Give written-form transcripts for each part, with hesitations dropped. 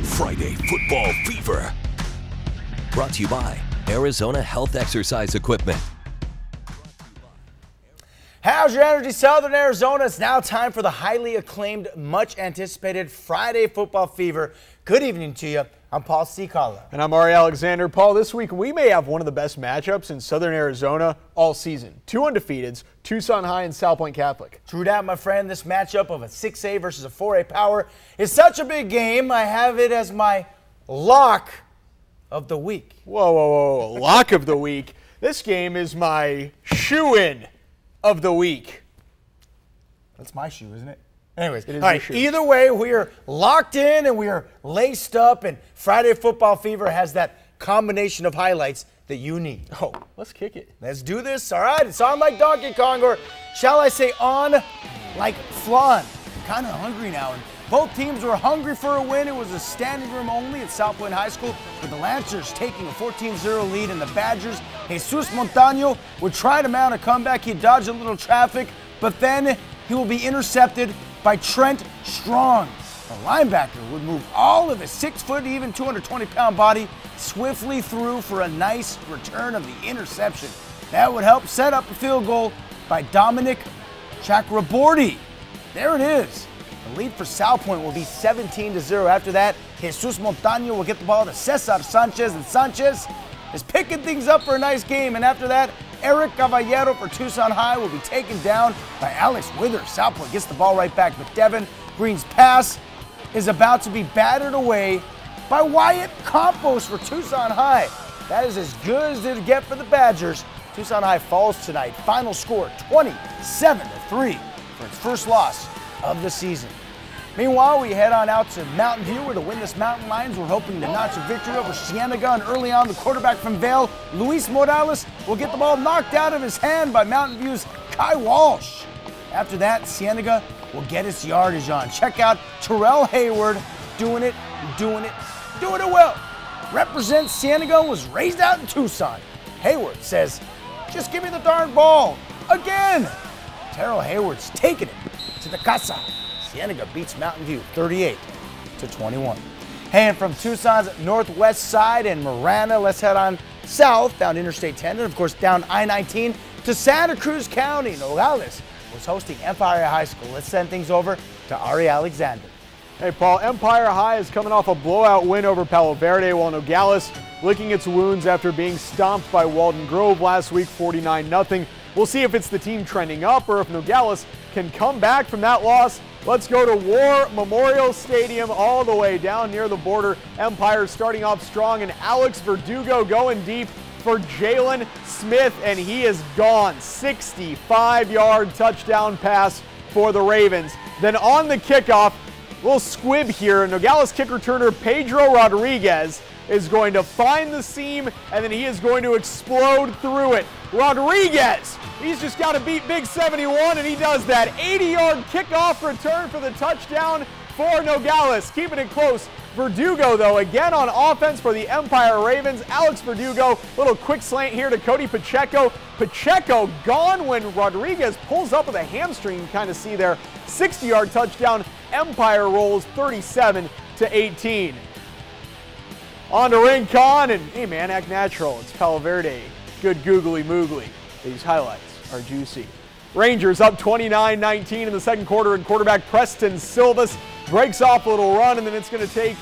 Friday Football Fever. Brought to you by Arizona Health Exercise Equipment. How's your energy, Southern Arizona? It's now time for the highly acclaimed, much anticipated Friday Football Fever. Good evening to you. I'm Paul Cicala. And I'm Ari Alexander. Paul, this week we may have one of the best matchups in Southern Arizona all season. Two undefeateds, Tucson High and SALPOINTE Catholic. True that, my friend. This matchup of a 6A versus a 4A power is such a big game. I have it as my lock of the week. Whoa, whoa, whoa. Lock of the week. This game is my shoe-in of the week. That's my shoe, isn't it? Anyways, it is all right, shoe. Either way, we are locked in and we are laced up, and Friday Football Fever has that combination of highlights that you need. Oh, let's kick it. Let's do this. All right, it's on like Donkey Kong, or shall I say on like flan. Kind of hungry now, and both teams were hungry for a win. It was a standing room only at SALPOINTE High School, with the Lancers taking a 14-0 lead, and the Badgers, Jesus Montaño, would try to mount a comeback. He dodged a little traffic, but then he will be intercepted by Trent Strong. The linebacker would move all of his 6-foot, even 220-pound body swiftly through for a nice return of the interception. That would help set up a field goal by Dominic Chakraborty. There it is. The lead for SALPOINTE will be 17-0. After that, Jesus Montaño will get the ball to Cesar Sanchez, and Sanchez is picking things up for a nice game. And after that, Eric Caballero for Tucson High will be taken down by Alex Withers. SALPOINTE gets the ball right back, but Devin Green's pass is about to be battered away by Wyatt Campos for Tucson High. That is as good as it'll get for the Badgers. Tucson High falls tonight. Final score 27-3 for its first loss of the season. Meanwhile, we head on out to Mountain View, where to win this Mountain Lions, we're hoping to notch a victory over Cienega. And early on, the quarterback from Vail, Luis Morales, will get the ball knocked out of his hand by Mountain View's Kai Walsh. After that, Cienega will get its yardage on. Check out Terrell Hayward doing it well. Represents Cienega, was raised out in Tucson. Hayward says, just give me the darn ball again. Terrell Hayward's taking it to the casa. Cienega beats Mountain View 38-21. Hey, and from Tucson's northwest side in Marana, let's head on south down Interstate 10 and, of course, down I-19 to Santa Cruz County. Nogales was hosting Empire High School. Let's send things over to Ari Alexander. Hey, Paul, Empire High is coming off a blowout win over Palo Verde, while Nogales licking its wounds after being stomped by Walden Grove last week 49-0. We'll see if it's the team trending up or if Nogales can come back from that loss. Let's go to War Memorial Stadium all the way down near the border. Empire starting off strong, and Alex Verdugo going deep for Jalen Smith, and he is gone. 65-yard touchdown pass for the Ravens. Then on the kickoff, little squib here, Nogales kick returner Pedro Rodriguez is going to find the seam, and then he is going to explode through it. Rodriguez, he's just got to beat Big 71, and he does that. 80-yard kickoff return for the touchdown for Nogales, keeping it close. Verdugo, though, again on offense for the Empire Ravens. Alex Verdugo, little quick slant here to Cody Pacheco. Pacheco gone when Rodriguez pulls up with a hamstring. You kind of see there. 60-yard touchdown. Empire rolls 37-18. On to Rincon, and hey man, act natural. It's Palo Verde. Good googly moogly. These highlights are juicy. Rangers up 29-19 in the second quarter, and quarterback Preston Silvas breaks off a little run, and then it's going to take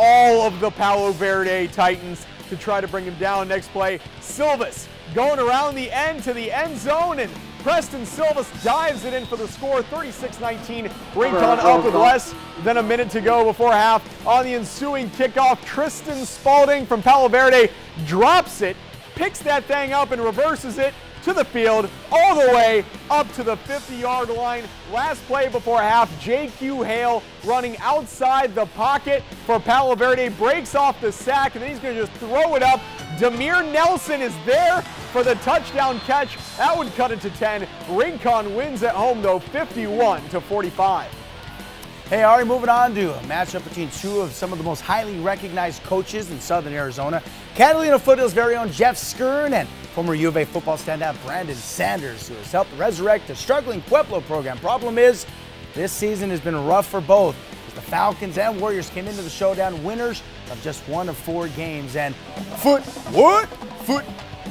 all of the Palo Verde Titans to try to bring him down. Next play, Silvas going around the end to the end zone, and Preston Silvas dives it in for the score, 36-19. Rincon up with less than a minute to go before half. On the ensuing kickoff, Tristan Spalding from Palo Verde drops it, picks that thing up and reverses it to the field all the way up to the 50-yard line. Last play before half, J.Q. Hale running outside the pocket for Palo Verde, breaks off the sack, and then he's going to just throw it up. Demir Nelson is there for the touchdown catch. That would cut it to 10. Rincon wins at home, though, 51-45. Hey, Ari, moving on to a matchup between two of some of the most highly recognized coaches in Southern Arizona. Catalina Foothills' very own Jeff Skern and former U of A football standout Brandon Sanders, who has helped resurrect a struggling Pueblo program. Problem is, this season has been rough for both. The Falcons and Warriors came into the showdown winners of just one of 4 games. And Foothills.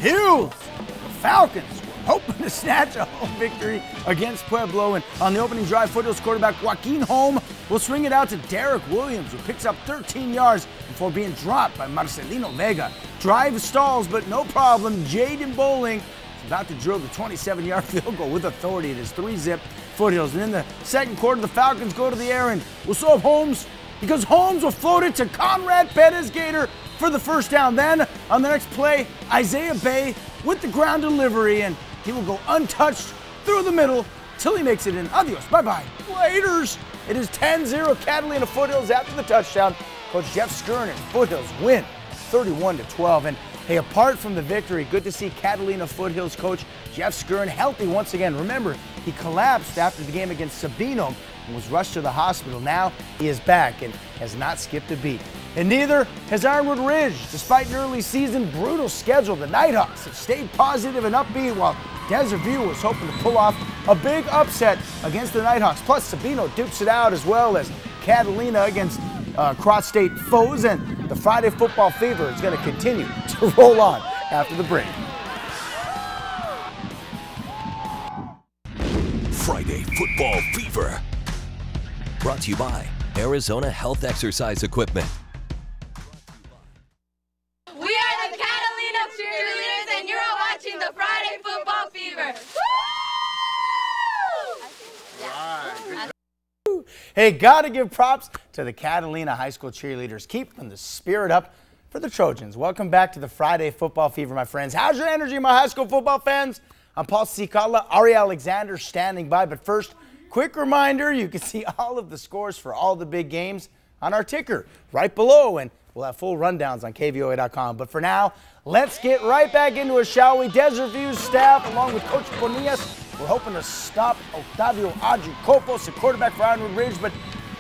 The Falcons were hoping to snatch a home victory against Pueblo. And on the opening drive, Foothills quarterback Joaquin Holm will swing it out to Derek Williams, who picks up 13 yards before being dropped by Marcelino Vega. Drive stalls, but no problem. Jaden Bowling is about to drill the 27-yard field goal with authority. It is 3-zip Foothills. And in the second quarter, the Falcons go to the air and will slow up Holmes because Holmes will float it to Conrad Perez-Gator for the first down. Then on the next play, Isaiah Bay with the ground delivery, and he will go untouched through the middle till he makes it in. Adios, bye-bye, Raiders. It is 10-0 Catalina Foothills after the touchdown. Coach Jeff Skern and Foothills win 31-12. And hey, apart from the victory, good to see Catalina Foothills coach Jeff Skern healthy once again. Remember, he collapsed after the game against Sabino and was rushed to the hospital. Now he is back and has not skipped a beat. And neither has Ironwood Ridge. Despite an early season brutal schedule, the Nighthawks have stayed positive and upbeat, while Desert View was hoping to pull off a big upset against the Nighthawks. Plus, Sabino dukes it out, as well as Catalina against cross-state foes. And the Friday football fever is going to continue to roll on after the break. Friday Football Fever. Brought to you by Arizona Health Exercise Equipment. We are the Catalina cheerleaders, and you're watching the Friday Football Fever. Woo! Hey, gotta give props to the Catalina High School cheerleaders, keeping the spirit up for the Trojans. Welcome back to the Friday Football Fever, my friends. How's your energy, my high school football fans? I'm Paul Cicala, Ari Alexander standing by. But first, quick reminder, you can see all of the scores for all the big games on our ticker right below, and we'll have full rundowns on KVOA.com. But for now, let's get right back into it, shall we? Desert View's staff, along with Coach Bonillas, we're hoping to stop Octavio Adricopos, the quarterback for Ironwood Ridge, but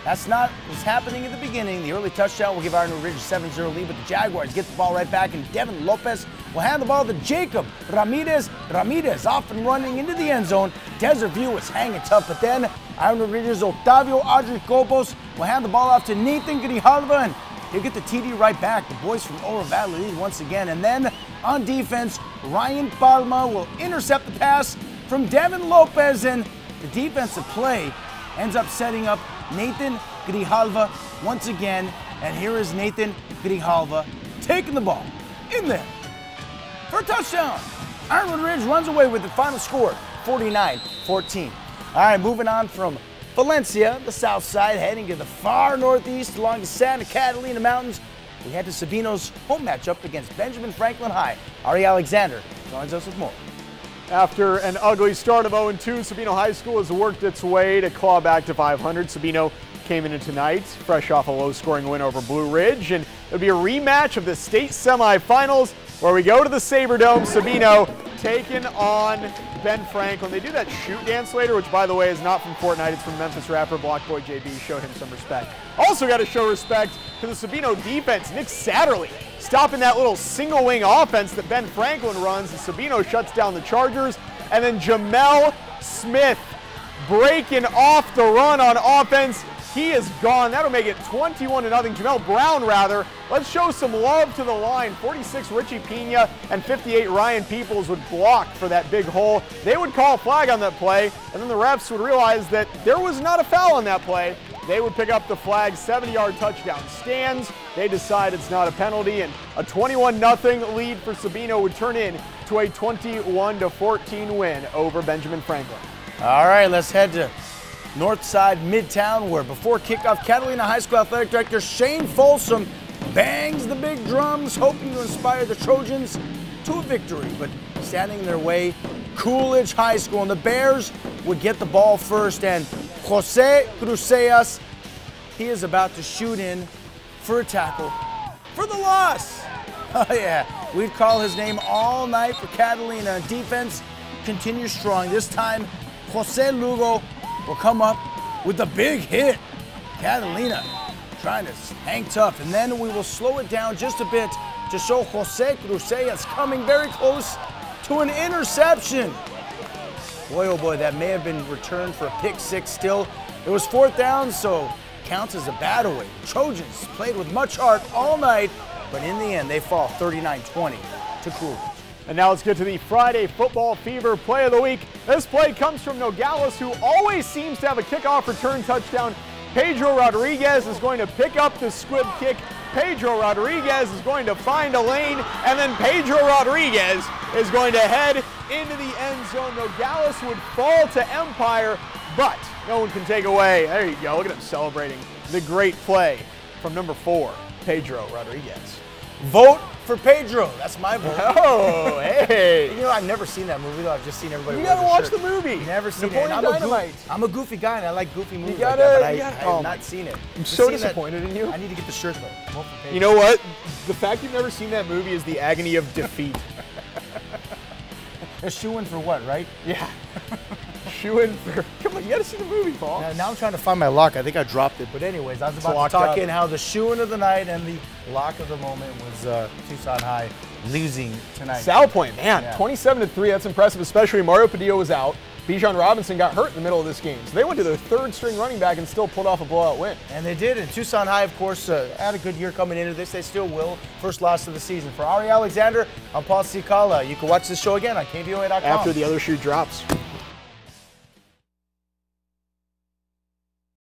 that's not what's happening in the beginning. The early touchdown will give Ironwood Ridge a 7-0 lead, but the Jaguars get the ball right back, and Devin Lopez will hand the ball to Jacob Ramirez. Ramirez off and running into the end zone. Desert View is hanging tough, but then Ironwood Ridge's Octavio Adricopos will hand the ball off to Nathan Grijalva, and he'll get the TD right back. The boys from Oro Valley lead once again. And then on defense, Ryan Palma will intercept the pass from Devin Lopez, and the defensive play ends up setting up Nathan Grijalva once again. And here is Nathan Grijalva taking the ball in there for a touchdown. Ironwood Ridge runs away with the final score, 49-14. All right, moving on from Valencia, the south side, heading to the far northeast along the Santa Catalina Mountains. We head to Sabino's home matchup against Benjamin Franklin High. Ari Alexander joins us with more. After an ugly start of 0-2, Sabino High School has worked its way to claw back to 500. Sabino came into tonight fresh off a low-scoring win over Blue Ridge, and it'll be a rematch of the state semifinals where we go to the Saberdome. Sabino taking on Ben Franklin. They do that shoot dance later, which, by the way, is not from Fortnite. It's from Memphis rapper Blockboy JB. Showed him some respect. Also got to show respect to the Sabino defense. Nick Satterley stopping that little single wing offense that Ben Franklin runs. And Sabino shuts down the Chargers. And then Jamel Smith breaking off the run on offense. He is gone. That'll make it 21-0. Jamel Brown, rather. Let's show some love to the line. 46 Richie Pena and 58 Ryan Peoples would block for that big hole. They would call a flag on that play, and then the refs would realize that there was not a foul on that play. They would pick up the flag. 70-yard touchdown stands. They decide it's not a penalty, and a 21-0 lead for Sabino would turn in to a 21-14 win over Benjamin Franklin. All right, let's head to Northside Midtown, where before kickoff, Catalina High School Athletic Director Shane Folsom bangs the big drums, hoping to inspire the Trojans to a victory. But standing in their way, Coolidge High School, and the Bears would get the ball first. And Jose Cruceas, he is about to shoot in for a tackle for the loss. Oh yeah, we'd call his name all night for Catalina. Defense continues strong. This time, Jose Lugo will come up with the big hit. Catalina trying to hang tough, and then we will slow it down just a bit to show Jose Cruceas coming very close to an interception. Boy, oh boy, that may have been returned for a pick six still. It was fourth down, so counts as a bad away. The Trojans played with much heart all night, but in the end, they fall 39-20 to Coolidge. And now let's get to the Friday Football Fever Play of the Week. This play comes from Nogales, who always seems to have a kickoff return touchdown. Pedro Rodriguez is going to pick up the squib kick. Pedro Rodriguez is going to find a lane, and then Pedro Rodriguez is going to head into the end zone. Nogales would fall to Empire, but no one can take away. There you go. Look at him celebrating the great play from number 4, Pedro Rodriguez. Vote for Pedro. That's my vote. Oh, hey. You know, I've never seen that movie, though. I've just seen everybody You wear gotta the watch shirt. the movie. Never seen Napoleon it. Dynamite. I'm a goofy guy, and I like goofy movies gotta- like that, but I you gotta- have oh not my- seen it. I'm I've so seen that- disappointed in you. I need to get the shirt, though. Vote for Pedro. You know what? The fact you've never seen that movie is the agony of defeat. They're shooing for what, right? Yeah. Shooing for. Come on, you gotta see the movie, Paul. Now I'm trying to find my lock. I think I dropped it. But anyways, I was about locked to talk up. in how the shoo-in of the night and the lock of the moment was Tucson High losing tonight. SALPOINTE, man, Yeah. 27-3. That's impressive, especially Mario Padilla was out. Bijan Robinson got hurt in the middle of this game. So they went to their 3rd string running back and still pulled off a blowout win. And they did. And Tucson High, of course, had a good year coming into this. They still will. First loss of the season. For Ari Alexander, I'm Paul Cicala. You can watch this show again on KVOA.com. After the other shoe drops.